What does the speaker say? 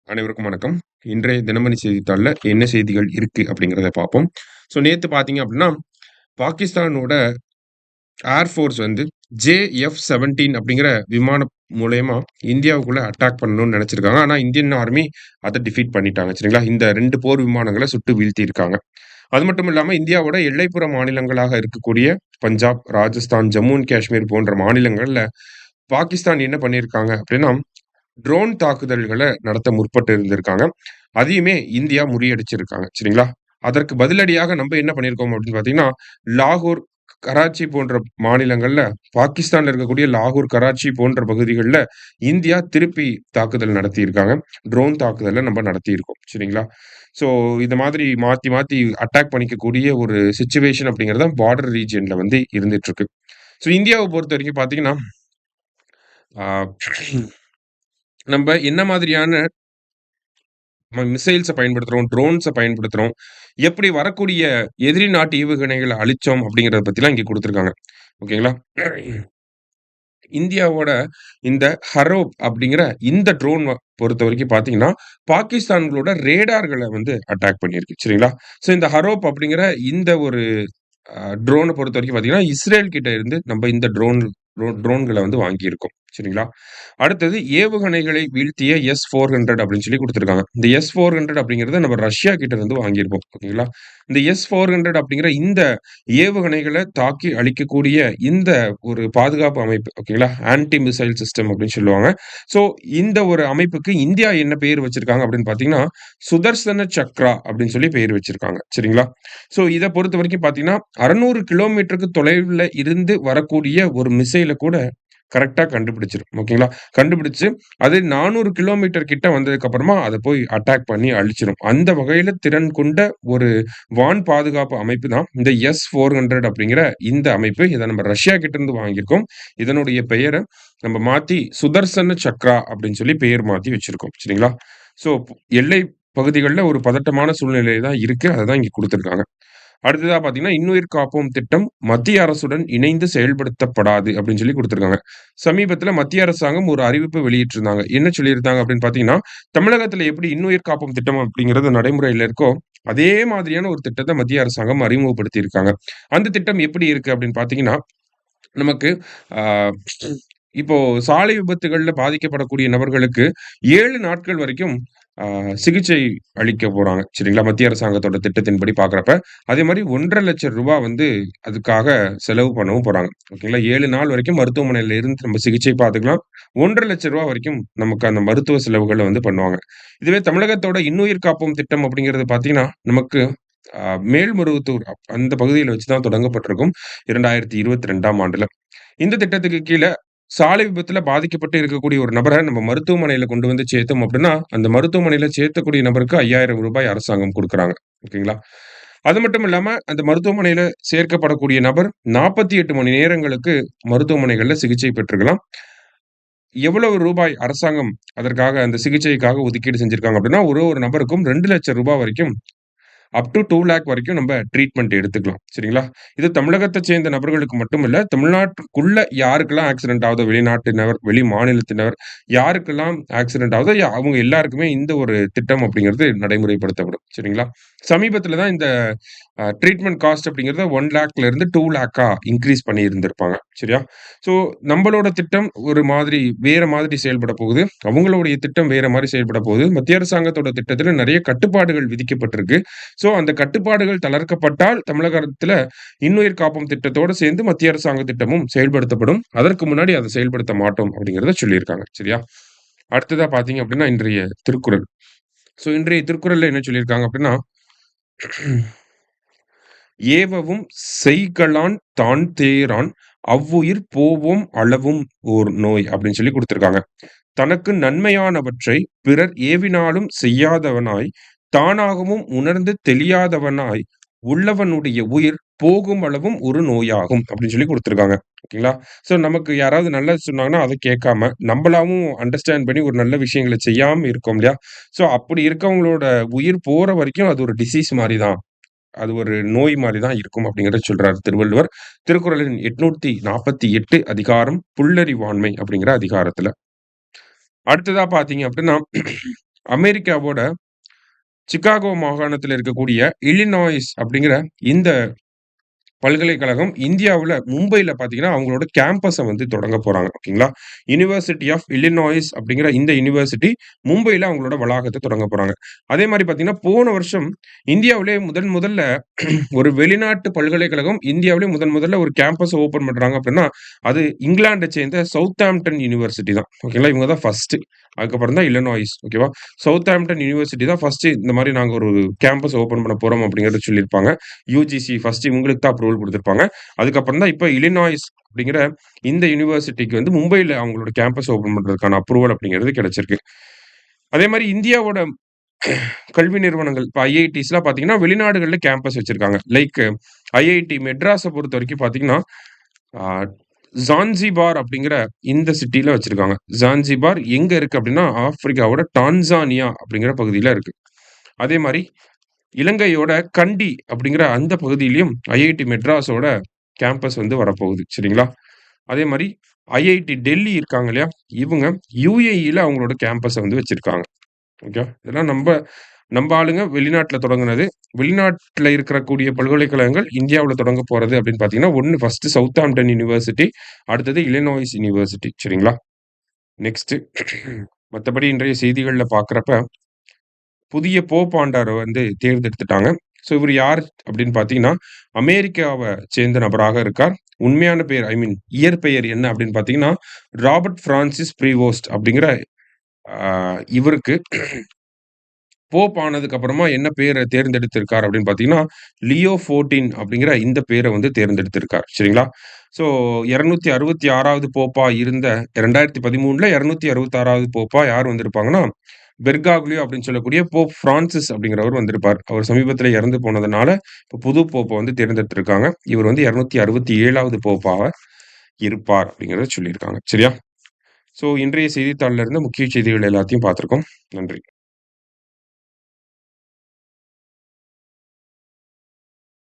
அனைவருக்கும் வணக்கம். இன்றைய தினமணி செய்தித்தாள்ல என்ன செய்திகள் இருக்கு அப்படிங்கிறத பார்ப்போம். நேத்து பார்த்தீங்க அப்படின்னா, பாகிஸ்தானோட ஏர் ஃபோர்ஸ் வந்து JF-17 அப்படிங்கிற விமானம் மூலியமா இந்தியாவுக்குள்ள அட்டாக் பண்ணணும்னு நெனச்சிருக்காங்க. ஆனா இந்தியன் ஆர்மி அத டிஃபீட் பண்ணிட்டாங்க. சரிங்களா? இந்த 2 போர் விமானங்கள சுட்டு வீழ்த்தியிருக்காங்க. அது மட்டும் இல்லாம இந்தியாவோட எல்லைப்புற மாநிலங்களாக இருக்கக்கூடிய பஞ்சாப், ராஜஸ்தான், ஜம்மு அண்ட் காஷ்மீர் போன்ற மாநிலங்கள்ல பாகிஸ்தான் என்ன பண்ணியிருக்காங்க அப்படின்னா, ட்ரோன் தாக்குதல்கள நடத்த முற்பட்டு இருந்திருக்காங்க. அதையுமே இந்தியா முறியடிச்சிருக்காங்க. சரிங்களா? அதற்கு பதிலடியாக நம்ப என்ன பண்ணியிருக்கோம் அப்படின்னு பார்த்தீங்கன்னா, லாகூர், கராச்சி போன்ற மாநிலங்கள்ல பாகிஸ்தான்ல இருக்கக்கூடிய லாகூர், கராச்சி போன்ற பகுதிகள்ல இந்தியா திருப்பி தாக்குதல் நடத்தியிருக்காங்க. ட்ரோன் தாக்குதல நம்ம நடத்தியிருக்கோம். சரிங்களா? ஸோ இந்த மாதிரி மாத்தி, மாத்தி அட்டாக் பண்ணிக்கக்கூடிய ஒரு சிச்சுவேஷன் அப்படிங்கிறது தான் பார்டர் ரீஜியன்ல வந்து இருந்துட்டுருக்கு. இந்தியாவ பொறுத்தவரைக்கும் பார்த்தீங்கன்னா, ஆ நம்ப என்ன மாதிரியான மிசைல்ஸ பயன்படுத்துறோம், ட்ரோன்ஸ பயன்படுத்துறோம். எப்படி வரக்கூடிய எதிரி நாட்டு ஏவுகணைகள அழிச்சோம் அப்படிங்கிறத பத்திலாம் இங்க குடுத்துருக்காங்க. ஓகேங்களா? இந்தியாவோட இந்த ஹரோப் அப்படிங்கிற இந்த ட்ரோன் பொறுத்தவரைக்கும் பார்த்தீங்கன்னா, பாகிஸ்தான்களோட ரேடார்கள வந்து அட்டாக் பண்ணியிருக்கு. சரிங்களா? இந்த ஹரோப் அப்படிங்கிற இந்த ஒரு ட்ரோன பொறுத்தவரைக்கும் பார்த்தீங்கன்னா, இஸ்ரேல் கிட்ட இருந்து நம்ப இந்த ட்ரோன்கள வந்து வாங்கியிருக்கோம். சரிங்களா? அடுத்தது ஏவுகணைகளை வீழ்த்திய S-400 அப்படின்னு சொல்லி குடுத்துருக்காங்க. இந்த S-400 அப்படிங்கிறத நம்ம ரஷ்யா கிட்ட இருந்து வாங்கியிருப்போம். ஓகேங்களா? இந்த S-400 அப்படிங்கிற இந்த ஏவுகணைகள தாக்கி அழிக்கக்கூடிய இந்த ஒரு பாதுகாப்பு அமைப்பு. ஓகேங்களா? ஆன்டி மிசைல் சிஸ்டம் அப்படின்னு சொல்லுவாங்க. ஸோ இந்த ஒரு அமைப்புக்கு இந்தியா என்ன பெயர் வச்சிருக்காங்க அப்படின்னு பார்த்தீங்கன்னா, சுதர்சன சக்ரா அப்படின்னு சொல்லி பெயர் வச்சிருக்காங்க. சரிங்களா? இத பொறுத்தவரைக்கும் பார்த்தீங்கன்னா, 600 கிலோமீட்டருக்கு தொலைவுல இருந்து வரக்கூடிய ஒரு மிசைல கூட கரெக்ட்டா கண்டுபிடிச்சிரும். ஓகேங்களா? கண்டுபிடிச்சு அது 400 கிலோமீட்டர் கிட்ட வந்ததுக்கு அப்புறமா அத போய் அட்டாக் பண்ணி அழிச்சிரும். அந்த வகையில திறன் கொண்ட ஒரு வான் பாதுகாப்பு அமைப்பு தான் இந்த S-400 அப்படிங்கிற இந்த அமைப்பு. இத நம்ம ரஷ்யா கிட்ட இருந்து வாங்கியிருக்கோம். இதனுடைய பெயர நம்ம மாத்தி சுதர்சன சக்ரா அப்படின்னு சொல்லி பெயர் மாத்தி வச்சிருக்கோம். சரிங்களா? ஸோ எல்லை பகுதிகள்ல ஒரு பதட்டமான சூழ்நிலை தான் இருக்கு. அத தான் இங்க குடுத்திருக்காங்க. அடுத்ததா பார்த்தீங்கன்னா, "இன்னுயிர் காப்போம்" திட்டம் மத்திய அரசுடன் இணைந்து செயல்படுத்தப்படாது அப்படின்னு சொல்லி குடுத்திருக்காங்க. சமீபத்தில மத்திய அரசாங்கம் ஒரு அறிவிப்பு வெளியிட்டிருந்தாங்க. என்ன சொல்லியிருந்தாங்க அப்படின்னு பார்த்தீங்கன்னா, தமிழகத்தில எப்படி இன்னுயிர் காப்போம் திட்டம் அப்படிங்கிறது நடைமுறையில இருக்கோ, அதே மாதிரியான ஒரு திட்டத்த மத்திய அரசாங்கம் அறிமுகப்படுத்தியிருக்காங்க. அந்த திட்டம் எப்படி இருக்கு அப்படின்னு பார்த்தீங்கன்னா, நமக்கு ஆ இப்போ சாலை விபத்துகள்ல பாதிக்கப்படக்கூடிய நபர்களுக்கு 7 நாட்கள் வரைக்கும் ஆ சிகிச்சை அளிக்க போறாங்க. சரிங்களா? மத்திய அரசாங்கத்தோட திட்டத்தின்படி பார்க்கிறப்ப. அதேமாரி ரூ. 1,50,000 வந்து அதுக்காக செலவு பண்ணவும் போறாங்க. ஓகேங்களா? 7 நாள் வரைக்கும் மருத்துவமனையில இருந்து நம்ம சிகிச்சை பார்த்துக்கலாம். ரூ. 1,50,000 வரைக்கும் நமக்கு அந்த மருத்துவ செலவுகள வந்து பண்ணுவாங்க. இதுவே தமிழகத்தோட இன்னுயிர் காப்போம் திட்டம் அப்படிங்கிறது பார்த்தீங்கன்னா, நமக்கு மேல்மருவத்தூர் அந்த பகுதியில வச்சு தான் தொடங்கப்பட்டிருக்கும். 2022ஆம் ஆண்டுல. இந்த திட்டத்துக்கு கீழ சாலை விபத்துல பாதிக்கப்பட்டு இருக்கக்கூடிய ஒரு நபர நம்ம மருத்துவமனையில கொண்டு வந்து சேர்த்தோம் அப்படின்னா, அந்த மருத்துவமனையில சேர்த்தக்கூடிய நபருக்கு ரூ. 5,000 அரசாங்கம் குடுக்குறாங்க. ஓகேங்களா? அது மட்டும் இல்லாம அந்த மருத்துவமனையில சேர்க்கப்படக்கூடிய நபர் 48 மணி நேரங்களுக்கு மருத்துவமனைகள்ல சிகிச்சை பெற்றுக்கலாம். எவ்வளவு ரூபாய் அரசாங்கம் அதற்காக அந்த சிகிச்சைக்காக ஒதுக்கீடு செஞ்சிருக்காங்க அப்படின்னா, ஒரு நபருக்கும் ரூ. 2,00,000 வரைக்கும் அப் டூ 2,00,000 வரைக்கும் நம்ம ட்ரீட்மெண்ட் எடுத்துக்கலாம். சரிங்களா? இது தமிழகத்த சேர்ந்த நபர்களுக்கு மட்டும் இல்ல. தமிழ்நாட்டுக்குள்ள யாருக்கெல்லாம் ஆக்சிடென்ட் ஆகுதோ, வெளிநாட்டினர், வெளி மாநிலத்தினர் யாருக்கெல்லாம் ஆக்சிடென்ட் ஆகுதோ, அவங்க எல்லாருக்குமே இந்த ஒரு திட்டம் அப்படிங்கிறது நடைமுறைப்படுத்தப்படும். சரிங்களா? சமீபத்தில தான் இந்த ட்ரீட்மெண்ட் காஸ்ட் அப்படிங்கிறத 1,00,000ல இருந்து 2,00,000 இன்கிரீஸ் பண்ணி இருந்திருப்பாங்க. சரியா? ஸோ நம்பளோட திட்டம் ஒரு மாதிரி வேற மாதிரி செயல்பட போகுது. அவங்களுடைய திட்டம் வேற மாரி செயல்பட போகுது. மத்திய அரசாங்கத்தோட திட்டத்தில நெறைய கட்டுப்பாடுகள் விதிக்கப்பட்டிருக்கு. அந்த கட்டுப்பாடுகள் தளர்க்கப்பட்டால் தமிழக அரசுல இன்னுயிர் காப்போம் திட்டத்தோட சேர்ந்து மத்திய அரசாங்க திட்டமும் செயல்படுத்தப்படும். அதற்கு முன்னாடி அத செயல்படுத்த மாட்டோம் அப்படிங்கிறத சொல்லியிருக்காங்க. சரியா? அடுத்ததா பார்த்தீங்க அப்படின்னா, இன்றைய திருக்குறள். இன்றைய திருக்குறள்ல என்ன சொல்லியிருக்காங்க அப்படின்னா, "ஏவவும் செய்கலான் தான்தேறான் அவ்வுயிர் போவோம் அளவும் ஓர் நோய்" அப்படின்னு சொல்லி குடுத்திருக்காங்க. தனக்கு நன்மையானவற்றை பிறர் ஏவினாலும் செய்யாதவனாய், தானாகவும் உணர்ந்து தெளியாதவனாய் உள்ளவனுடைய உயிர் போகும் அளவும் ஒரு நோயாகும் அப்படின்னு சொல்லி குடுத்திருக்காங்க. ஓகேங்களா? நமக்கு யாராவது நல்லது சொன்னாங்கன்னா, அத கேட்காம, நம்பளாவும் அண்டர்ஸ்டாண்ட் பண்ணி ஒரு நல்ல விஷயங்கள செய்யாம இருக்கோம் இல்லையா? அப்படி இருக்கவங்களோட உயிர் போற வரைக்கும் அது ஒரு டிசீஸ் மாரி தான். அது ஒரு நோய் மாரி தான் இருக்கும் அப்படிங்கிறத சொல்றாரு திருவள்ளுவர். திருக்குறளின் 848 அதிகாரம் புல்லறிவாண்மை அப்படிங்கிற அதிகாரத்துல. அடுத்ததா பார்த்தீங்க அப்படின்னா, அமெரிக்காவோட சிகாகோ மாகாணத்தில இருக்கக்கூடிய இல்லினாய்ஸ் அப்படிங்கிற இந்த பல்கலைக்கழகம் இந்தியாவுல மும்பைல பார்த்தீங்கன்னா, அவங்களோட கேம்பஸ வந்து தொடங்க போறாங்க. ஓகேங்களா. யுனிவர்சிட்டி ஆஃப் இல்லினாய்ஸ் அப்படிங்கிற இந்த யுனிவர்சிட்டி மும்பைல அவங்களோட வளாகத்த தொடங்க போறாங்க. அதே மாரி பார்த்தீங்கன்னா, போன வருஷம் இந்தியாவிலேயே முதன் முதல்ல ஒரு வெளிநாட்டு பல்கலைக்கழகம் இந்தியாவிலேயே முதன் முதல்ல ஒரு கேம்பஸ் ஓப்பன் பண்றாங்க அப்படின்னா, அது இங்கிலாண்ட சேர்ந்த சவுத்தாம்ப்டன் யுனிவர்சிட்டி தான். ஓகேங்களா. இவங்க தான் ஃபர்ஸ்ட்டு. அதுக்கப்புறம் தான் இல்லினாய்ஸ். ஓகேவா. சவுத்தாம்ப்டன் யுனிவர்சிட்டி தான் ஃபர்ஸ்ட்டு இந்த மாரி நாங்க ஒரு கேம்பஸ் ஓப்பன் பண்ண போறோம் அப்படிங்கிறத சொல்லியிருப்பாங்க. யுஜிசி ஃபர்ஸ்ட் இவங்களுக்கு தான் அப்ரூவல் குடுத்திருப்பாங்க. அதுக்கப்புறம் தான் இப்ப இல்லினாய்ஸ் அப்படிங்கிற இந்த யுனிவர்சிட்டிக்கு வந்து மும்பைல அவங்களோட கேம்பஸ் ஓப்பன் பண்றதுக்கான அப்ரூவல் அப்படிங்கிறது கிடைச்சிருக்கு. அதே மாரி இந்தியாவோட கல்வி நிறுவனங்கள் இப்ப ஐஐடிஸ்லாம் பார்த்தீங்கன்னா, வெளிநாடுகள்ல கேம்பஸ் வச்சிருக்காங்க. லைக் ஐஐடி மெட்ராஸ பொறுத்தவரைக்கும் பார்த்தீங்கன்னா, ஆ ஜான்சிபார் அப்படிங்கிற இந்த சிட்டில வச்சிருக்காங்க. ஜான்சிபார் எங்க இருக்கு அப்படின்னா, ஆப்பிரிக்காவோட டான்சானியா அப்படிங்கிற பகுதியில இருக்கு. அதே மாரி இலங்கையோட கண்டி அப்படிங்கிற அந்த பகுதியிலயும் ஐஐடி மெட்ராஸோட கேம்பஸ் வந்து வரப்போகுது. சரிங்களா? அதே மாரி ஐஐடி டெல்லி இருக்காங்க இல்லையா? இவங்க யுஏஇல அவங்களோட கேம்பஸ வந்து வச்சிருக்காங்க. ஓகே. இதெல்லாம் நம்ப ஆளுங்க வெளிநாட்ல தொடங்குனது. வெளிநாட்ல இருக்கக்கூடிய பல்கலைக்கழகங்கள் இந்தியாவுல தொடங்க போறது அப்படின்னு பார்த்தீங்கன்னா, 1 ஃபர்ஸ்ட்டு சவுத்தாம்ப்டன் யுனிவர்சிட்டி, அடுத்தது இல்லினாய்ஸ் யுனிவர்சிட்டி. சரிங்களா? நெக்ஸ்ட்டு மத்தபடி இன்றைய செய்திகள்ல பார்க்குறப்ப புதிய போப் ஆண்டவர வந்து தேர்ந்தெடுத்துட்டாங்க. ஸோ இவரு யார் அப்படின்னு பார்த்தீங்கன்னா, அமெரிக்காவ சேர்ந்த நபராக இருக்கார். உண்மையான பெயர் இயற்பெயர் என்ன அப்படின்னு பார்த்தீங்கன்னா, ராபர்ட் பிரான்சிஸ் ப்ரீவோஸ்ட் அப்படிங்கிற அ இவருக்கு போப் ஆனதுக்கு அப்புறமா என்ன பேர தேர்ந்தெடுத்திருக்கார் அப்படின்னு பார்த்தீங்கன்னா, லியோ 14 அப்படிங்கிற இந்த பேர வந்து தேர்ந்தெடுத்திருக்கார். சரிங்களா? ஸோ 266வது போப்பா இருந்த 2013ல 266வது போப்பா யார் வந்திருப்பாங்கன்னா, பெர்காக்லியோ அப்படின்னு சொல்லக்கூடிய போப் பிரான்சிஸ் அப்படிங்கிறவர் வந்திருப்பார். அவர் சமீபத்தில இறந்து போனதுனால, இப்ப புது போப்ப வந்து தேர்ந்தெடுத்திருக்காங்க. இவர் வந்து 267வது போப்பாவா இருப்பார் அப்படிங்கிறத சொல்லியிருக்காங்க. சரியா? ஸோ இன்றைய செய்தித்தாள்ல இருந்த முக்கிய செய்திகள் எல்லாத்தையும் பார்த்திருக்கோம். நன்றி.